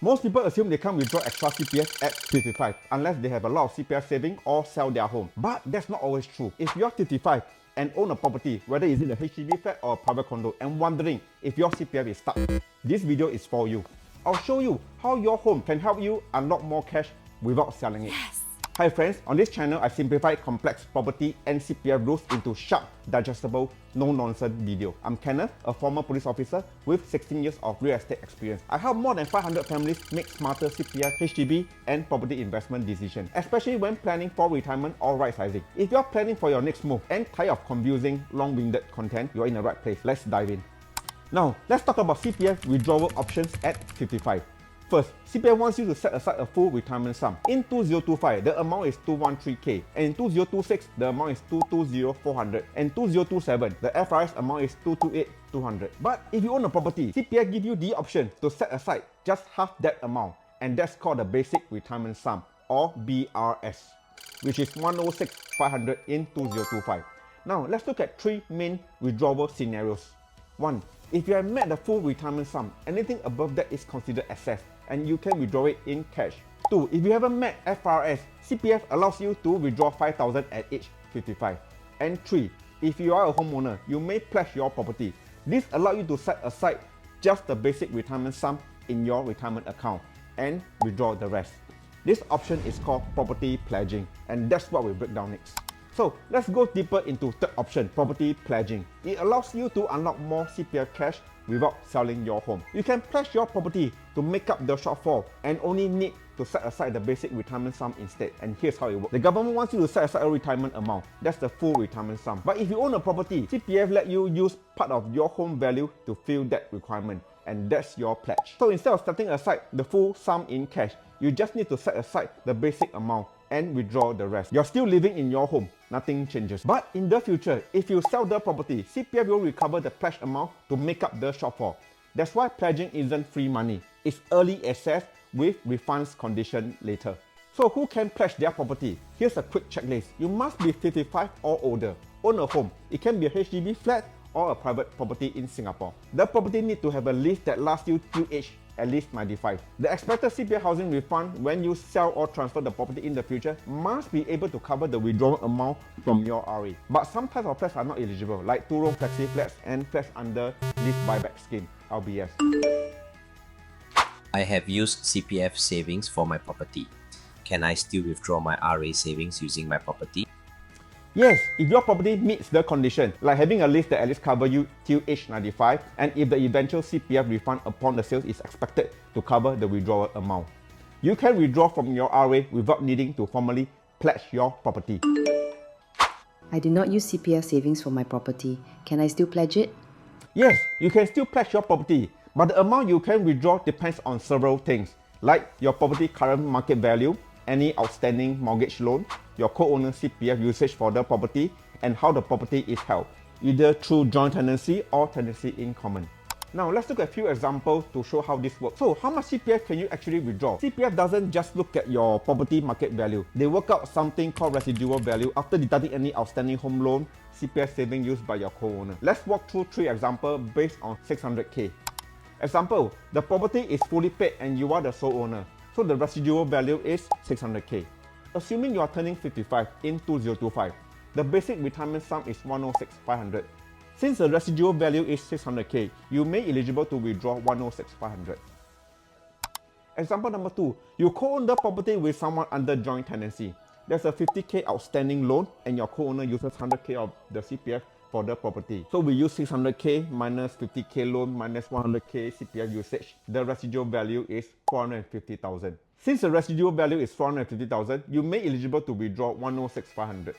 Most people assume they can't withdraw extra CPF at 55 unless they have a lot of CPF saving or sell their home. But that's not always true. If you're 55 and own a property, whether it's in a HDB flat or a private condo, and wondering if your CPF is stuck, this video is for you. I'll show you how your home can help you unlock more cash without selling it. Yes. Hi friends, on this channel I simplify complex property and CPF rules into sharp, digestible, no-nonsense video. I'm Kenneth, a former police officer with 16 years of real estate experience. I help more than 500 families make smarter CPF, HDB and property investment decisions, especially when planning for retirement or right sizing. If you're planning for your next move and tired of confusing, long-winded content, you're in the right place. Let's dive in. Now, let's talk about CPF withdrawal options at 55. First, CPF wants you to set aside a full retirement sum. In 2025, the amount is 213K, and in 2026, the amount is 220,400, and 2027, the FRS amount is 228,200. But if you own a property, CPF gives you the option to set aside just half that amount, and that's called the Basic Retirement Sum, or BRS, which is 106,500 in 2025. Now, let's look at three main withdrawal scenarios. 1. If you have met the full retirement sum, anything above that is considered excess and you can withdraw it in cash. 2. If you haven't met FRS, CPF allows you to withdraw 5,000 at age 55. And 3. If you are a homeowner, you may pledge your property. This allows you to set aside just the basic retirement sum in your retirement account and withdraw the rest. This option is called property pledging, and that's what we'll break down next. So let's go deeper into third option, property pledging. It allows you to unlock more CPF cash without selling your home. You can pledge your property to make up the shortfall and only need to set aside the basic retirement sum instead. And here's how it works. The government wants you to set aside a retirement amount. That's the full retirement sum. But if you own a property, CPF let you use part of your home value to fill that requirement. And that's your pledge. So instead of setting aside the full sum in cash, you just need to set aside the basic amount and withdraw the rest. You're still living in your home, nothing changes. But in the future, if you sell the property, CPF will recover the pledged amount to make up the shortfall. That's why pledging isn't free money. It's early access with refunds condition later. So who can pledge their property? Here's a quick checklist. You must be 55 or older, own a home. It can be a HDB flat or a private property in Singapore. The property needs to have a lease that lasts you till age at least 95. The expected CPF housing refund when you sell or transfer the property in the future must be able to cover the withdrawal amount from your RA. But some types of flats are not eligible, like two-room flexi flats and flats under lease buyback scheme, LBS. I have used CPF savings for my property. Can I still withdraw my RA savings using my property? Yes, if your property meets the condition, like having a lease that at least covers you till age 95, and if the eventual CPF refund upon the sale is expected to cover the withdrawal amount. You can withdraw from your RA without needing to formally pledge your property. I did not use CPF savings for my property. Can I still pledge it? Yes, you can still pledge your property, but the amount you can withdraw depends on several things, like your property current market value, any outstanding mortgage loan, your co-owner CPF usage for the property, and how the property is held, either through joint tenancy or tenancy in common. Now let's look at a few examples to show how this works. So how much CPF can you actually withdraw? CPF doesn't just look at your property market value. They work out something called residual value after deducting any outstanding home loan, CPF saving used by your co-owner. Let's walk through three examples based on 600K. Example, the property is fully paid and you are the sole owner. So the residual value is 600K. Assuming you are turning 55 in 2025, the basic retirement sum is 106,500. Since the residual value is 600K, you may eligible to withdraw 106,500. Example number 2, you co-own the property with someone under joint tenancy. There's a 50K outstanding loan and your co-owner uses 100K of the CPF for the property. So we use 600K minus 50K loan minus 100K CPF usage. The residual value is 450,000. Since the residual value is 450,000, you may eligible to withdraw 106,500.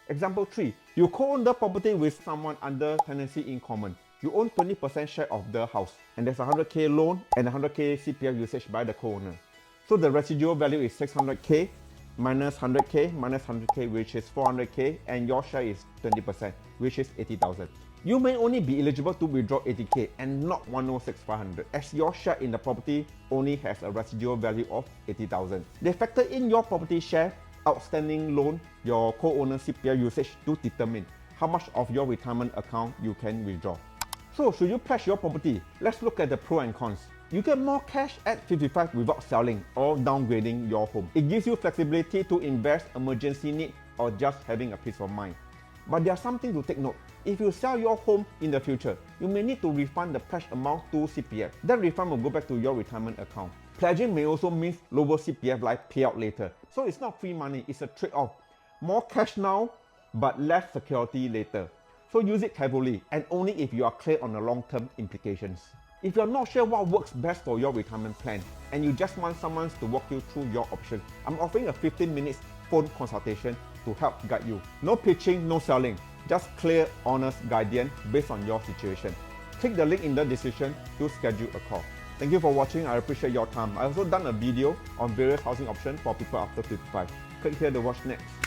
Example 3, you co-own the property with someone under tenancy in common. You own 20% share of the house, and there's a 100K loan and 100K CPF usage by the co-owner. So the residual value is 600K minus 100K minus 100K, which is 400K, and your share is 20%, which is 80,000. You may only be eligible to withdraw 80K and not 106,500, as your share in the property only has a residual value of 80,000. They factor in your property share, outstanding loan, your co-owner CPF usage to determine how much of your retirement account you can withdraw. So should you pledge your property? Let's look at the pros and cons. You get more cash at 55 without selling or downgrading your home. It gives you flexibility to invest, emergency need, or just having a peace of mind. But there's something to take note. If you sell your home in the future, you may need to refund the pledged amount to CPF. That refund will go back to your retirement account. Pledging may also mean lower CPF Life payout later. So it's not free money, it's a trade-off. More cash now, but less security later. So use it carefully and only if you are clear on the long-term implications. If you're not sure what works best for your retirement plan and you just want someone to walk you through your options, I'm offering a 15-minute phone consultation to help guide you. No pitching, no selling, just clear, honest guidance based on your situation. Click the link in the description to schedule a call. Thank you for watching, I appreciate your time. I've also done a video on various housing options for people after 55. Click here to watch next.